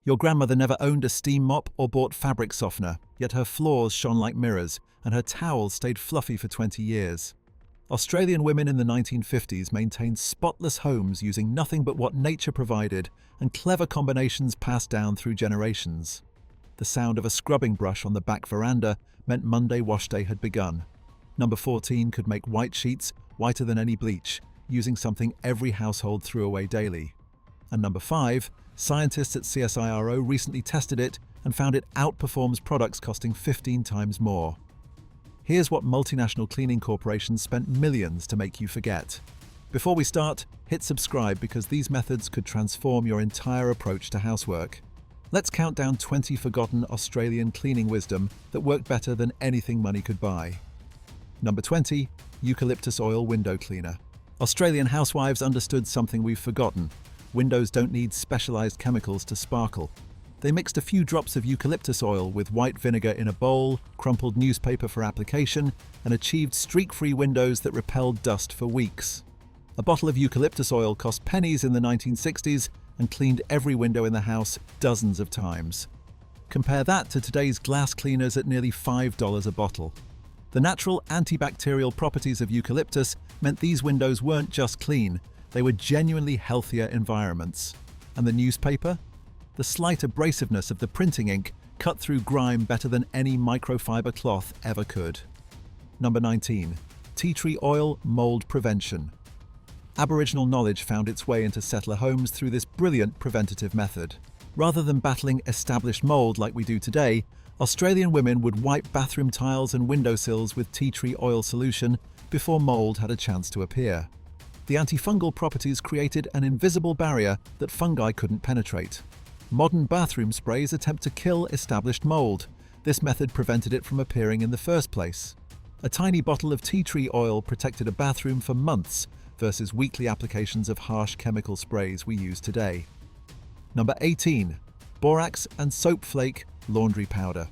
Your grandmother never owned a steam mop or bought fabric softener, yet her floors shone like mirrors and her towels stayed fluffy for 20 years. Australian women in the 1950s maintained spotless homes using nothing but what nature provided and clever combinations passed down through generations. The sound of a scrubbing brush on the back veranda meant Monday wash day had begun. Number 14 could make white sheets whiter than any bleach, using something every household threw away daily. And number 5, scientists at CSIRO recently tested it and found it outperforms products costing 15 times more. Here's what multinational cleaning corporations spent millions to make you forget. Before we start, hit subscribe because these methods could transform your entire approach to housework. Let's count down 20 forgotten Australian cleaning wisdom that worked better than anything money could buy. Number 20, eucalyptus oil window cleaner. Australian housewives understood something we've forgotten. Windows don't need specialized chemicals to sparkle. They mixed a few drops of eucalyptus oil with white vinegar in a bowl, crumpled newspaper for application, and achieved streak-free windows that repelled dust for weeks. A bottle of eucalyptus oil cost pennies in the 1960s and cleaned every window in the house dozens of times. Compare that to today's glass cleaners at nearly $5 a bottle. The natural antibacterial properties of eucalyptus meant these windows weren't just clean, they were genuinely healthier environments. And the newspaper? The slight abrasiveness of the printing ink cut through grime better than any microfiber cloth ever could. Number 19. Tea tree oil mold prevention. Aboriginal knowledge found its way into settler homes through this brilliant preventative method. Rather than battling established mold like we do today, Australian women would wipe bathroom tiles and windowsills with tea tree oil solution before mold had a chance to appear. The antifungal properties created an invisible barrier that fungi couldn't penetrate. Modern bathroom sprays attempt to kill established mold. This method prevented it from appearing in the first place. A tiny bottle of tea tree oil protected a bathroom for months versus weekly applications of harsh chemical sprays we use today. Number 18. Borax and soap flake laundry powder.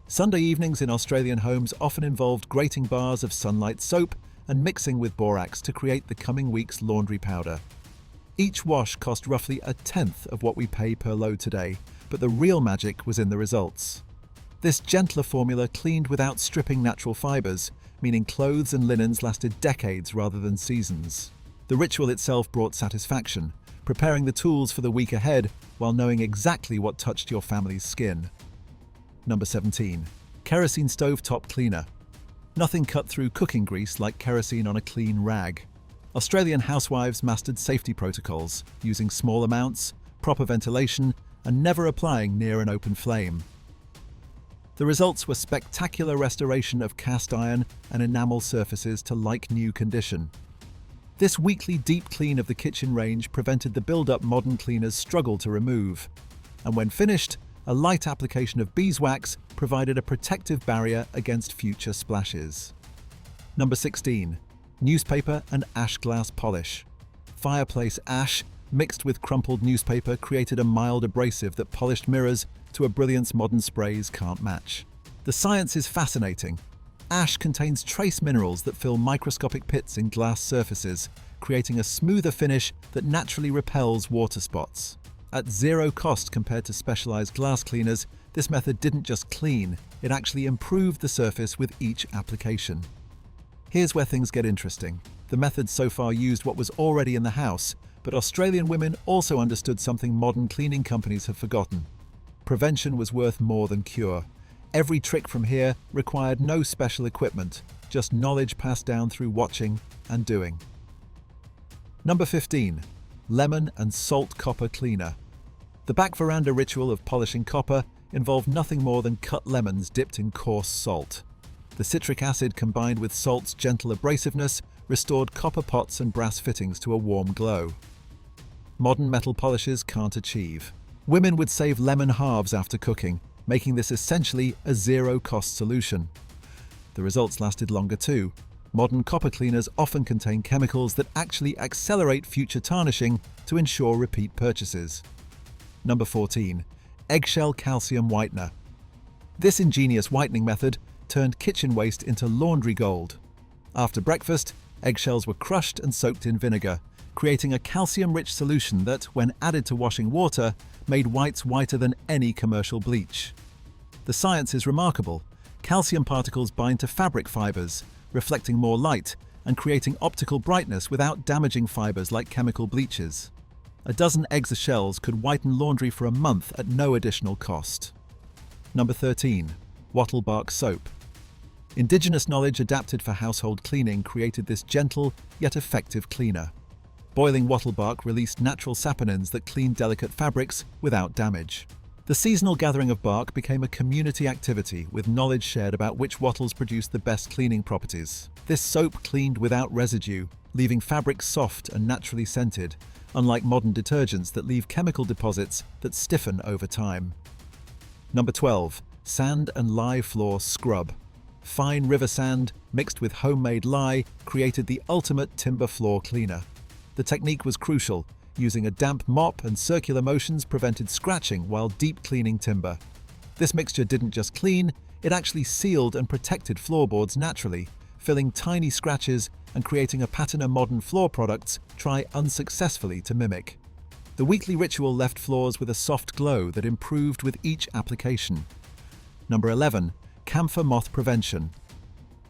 Sunday evenings in Australian homes often involved grating bars of sunlight soap and mixing with borax to create the coming week's laundry powder. Each wash cost roughly a tenth of what we pay per load today, but the real magic was in the results. This gentler formula cleaned without stripping natural fibers, meaning clothes and linens lasted decades rather than seasons. The ritual itself brought satisfaction, preparing the tools for the week ahead while knowing exactly what touched your family's skin. Number 17. Kerosene stovetop cleaner. Nothing cut through cooking grease like kerosene on a clean rag. Australian housewives mastered safety protocols, using small amounts, proper ventilation, and never applying near an open flame. The results were spectacular restoration of cast iron and enamel surfaces to like-new condition. This weekly deep clean of the kitchen range prevented the build-up modern cleaners struggle to remove. And when finished, a light application of beeswax provided a protective barrier against future splashes. Number 16. Newspaper and ash glass polish. Fireplace ash mixed with crumpled newspaper created a mild abrasive that polished mirrors to a brilliance modern sprays can't match. The science is fascinating. Ash contains trace minerals that fill microscopic pits in glass surfaces, creating a smoother finish that naturally repels water spots. At zero cost compared to specialized glass cleaners, this method didn't just clean, it actually improved the surface with each application. Here's where things get interesting. The method so far used what was already in the house, but Australian women also understood something modern cleaning companies have forgotten. Prevention was worth more than cure. Every trick from here required no special equipment, just knowledge passed down through watching and doing. Number 15. Lemon and salt copper cleaner. The back veranda ritual of polishing copper involved nothing more than cut lemons dipped in coarse salt. The citric acid combined with salt's gentle abrasiveness restored copper pots and brass fittings to a warm glow. Modern metal polishes can't achieve. Women would save lemon halves after cooking, making this essentially a zero-cost solution. The results lasted longer too. Modern copper cleaners often contain chemicals that actually accelerate future tarnishing to ensure repeat purchases. Number 14. Eggshell calcium whitener. This ingenious whitening method turned kitchen waste into laundry gold. After breakfast, eggshells were crushed and soaked in vinegar, creating a calcium-rich solution that, when added to washing water, made whites whiter than any commercial bleach. The science is remarkable. Calcium particles bind to fabric fibers, reflecting more light and creating optical brightness without damaging fibers like chemical bleaches. A dozen eggshells could whiten laundry for a month at no additional cost. Number 13. Wattle bark soap. Indigenous knowledge adapted for household cleaning created this gentle yet effective cleaner. Boiling wattle bark released natural saponins that cleaned delicate fabrics without damage. The seasonal gathering of bark became a community activity with knowledge shared about which wattles produced the best cleaning properties. This soap cleaned without residue, leaving fabrics soft and naturally scented, unlike modern detergents that leave chemical deposits that stiffen over time. Number 12. Sand and lye floor scrub. Fine river sand mixed with homemade lye created the ultimate timber floor cleaner. The technique was crucial. Using a damp mop and circular motions prevented scratching while deep cleaning timber. This mixture didn't just clean, it actually sealed and protected floorboards naturally, filling tiny scratches and creating a pattern modern floor products try unsuccessfully to mimic. The weekly ritual left floors with a soft glow that improved with each application. Number 11. Camphor moth prevention.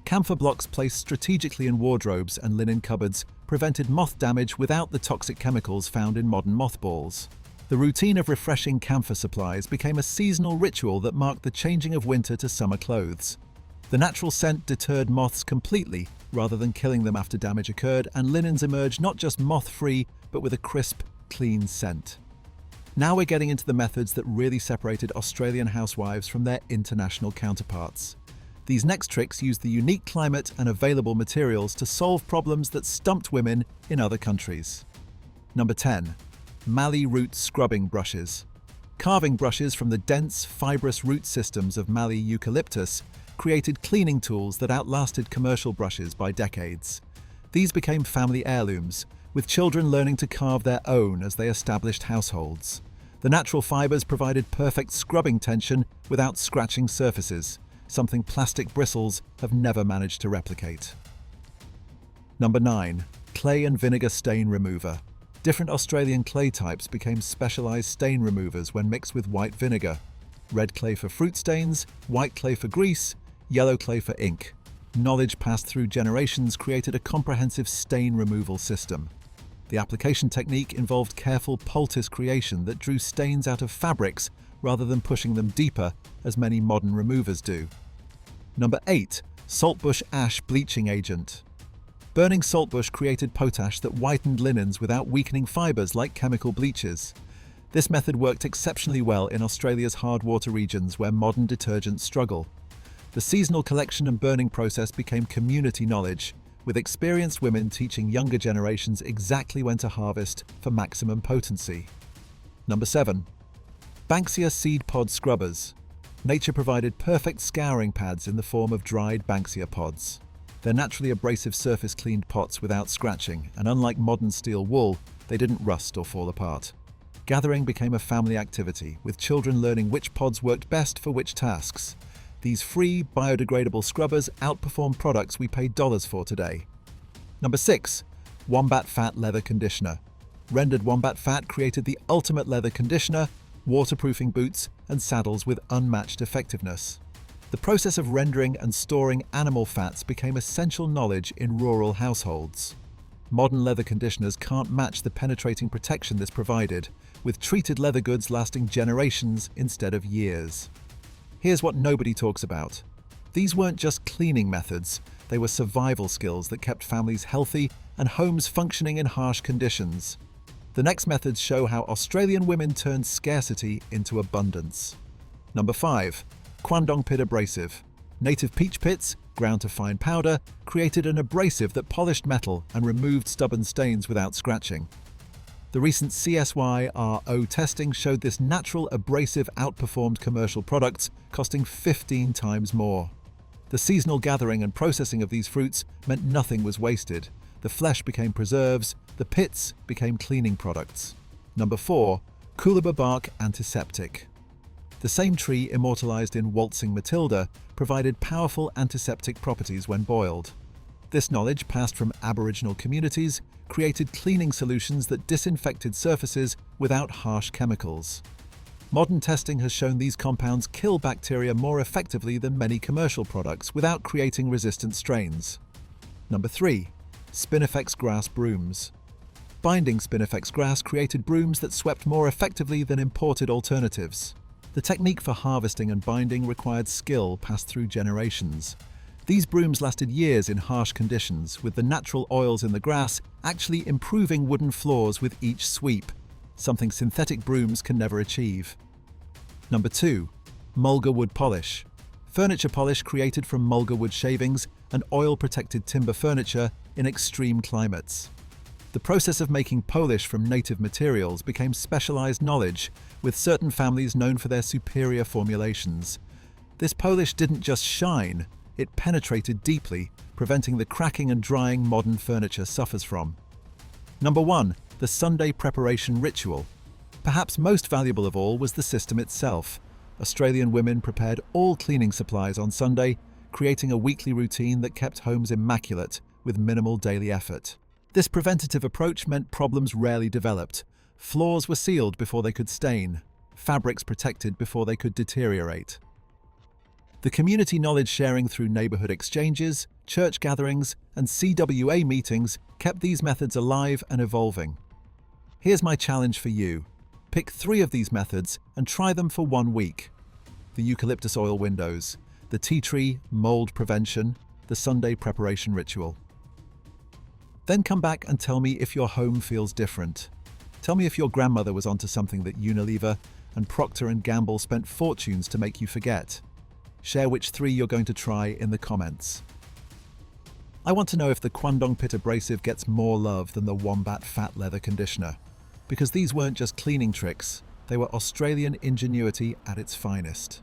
Camphor blocks placed strategically in wardrobes and linen cupboards prevented moth damage without the toxic chemicals found in modern mothballs. The routine of refreshing camphor supplies became a seasonal ritual that marked the changing of winter to summer clothes. The natural scent deterred moths completely rather than killing them after damage occurred, and linens emerged not just moth-free but with a crisp, clean scent. Now we're getting into the methods that really separated Australian housewives from their international counterparts. These next tricks use the unique climate and available materials to solve problems that stumped women in other countries. Number 10. Mallee root scrubbing brushes. Carving brushes from the dense, fibrous root systems of Mallee eucalyptus created cleaning tools that outlasted commercial brushes by decades. These became family heirlooms, with children learning to carve their own as they established households. The natural fibers provided perfect scrubbing tension without scratching surfaces, something plastic bristles have never managed to replicate. Number 9. Clay and vinegar stain remover. Different Australian clay types became specialised stain removers when mixed with white vinegar. Red clay for fruit stains, white clay for grease, yellow clay for ink. Knowledge passed through generations created a comprehensive stain removal system. The application technique involved careful poultice creation that drew stains out of fabrics rather than pushing them deeper, as many modern removers do. Number 8. Saltbush ash bleaching agent. Burning saltbush created potash that whitened linens without weakening fibers like chemical bleaches. This method worked exceptionally well in Australia's hard water regions where modern detergents struggle. The seasonal collection and burning process became community knowledge, with experienced women teaching younger generations exactly when to harvest for maximum potency. Number 7. Banksia seed pod scrubbers. Nature provided perfect scouring pads in the form of dried Banksia pods. They're naturally abrasive surface-cleaned pots without scratching, and unlike modern steel wool, they didn't rust or fall apart. Gathering became a family activity, with children learning which pods worked best for which tasks. These free, biodegradable scrubbers outperform products we pay dollars for today. Number 6. Wombat fat leather conditioner. Rendered wombat fat created the ultimate leather conditioner, waterproofing boots, and saddles with unmatched effectiveness. The process of rendering and storing animal fats became essential knowledge in rural households. Modern leather conditioners can't match the penetrating protection this provided, with treated leather goods lasting generations instead of years. Here's what nobody talks about. These weren't just cleaning methods, they were survival skills that kept families healthy and homes functioning in harsh conditions. The next methods show how Australian women turned scarcity into abundance. Number 5. Kwandong pit abrasive. Native peach pits, ground to fine powder, created an abrasive that polished metal and removed stubborn stains without scratching. The recent CSYRO testing showed this natural abrasive outperformed commercial products, costing 15 times more. The seasonal gathering and processing of these fruits meant nothing was wasted. The flesh became preserves, the pits became cleaning products. Number 4. Coolibah bark antiseptic. The same tree immortalized in Waltzing Matilda provided powerful antiseptic properties when boiled. This knowledge, passed from Aboriginal communities, created cleaning solutions that disinfected surfaces without harsh chemicals. Modern testing has shown these compounds kill bacteria more effectively than many commercial products without creating resistant strains. Number 3. Spinifex grass brooms. Binding Spinifex grass created brooms that swept more effectively than imported alternatives. The technique for harvesting and binding required skill passed through generations. These brooms lasted years in harsh conditions, with the natural oils in the grass actually improving wooden floors with each sweep, something synthetic brooms can never achieve. Number 2. Mulga wood polish. Furniture polish created from mulga wood shavings and oil-protected timber furniture in extreme climates. The process of making polish from native materials became specialized knowledge, with certain families known for their superior formulations. This polish didn't just shine, it penetrated deeply, preventing the cracking and drying modern furniture suffers from. Number 1. The Sunday preparation ritual. Perhaps most valuable of all was the system itself. Australian women prepared all cleaning supplies on Sunday, creating a weekly routine that kept homes immaculate with minimal daily effort. This preventative approach meant problems rarely developed. Floors were sealed before they could stain, fabrics protected before they could deteriorate. The community knowledge sharing through neighborhood exchanges, church gatherings, and CWA meetings kept these methods alive and evolving. Here's my challenge for you. Pick 3 of these methods and try them for 1 week. The eucalyptus oil windows, the tea tree mold prevention, the Sunday preparation ritual. Then come back and tell me if your home feels different. Tell me if your grandmother was onto something that Unilever and Procter & Gamble spent fortunes to make you forget. Share which 3 you're going to try in the comments. I want to know if the Kwandong Pit Abrasive gets more love than the Wombat Fat Leather Conditioner. Because these weren't just cleaning tricks, they were Australian ingenuity at its finest.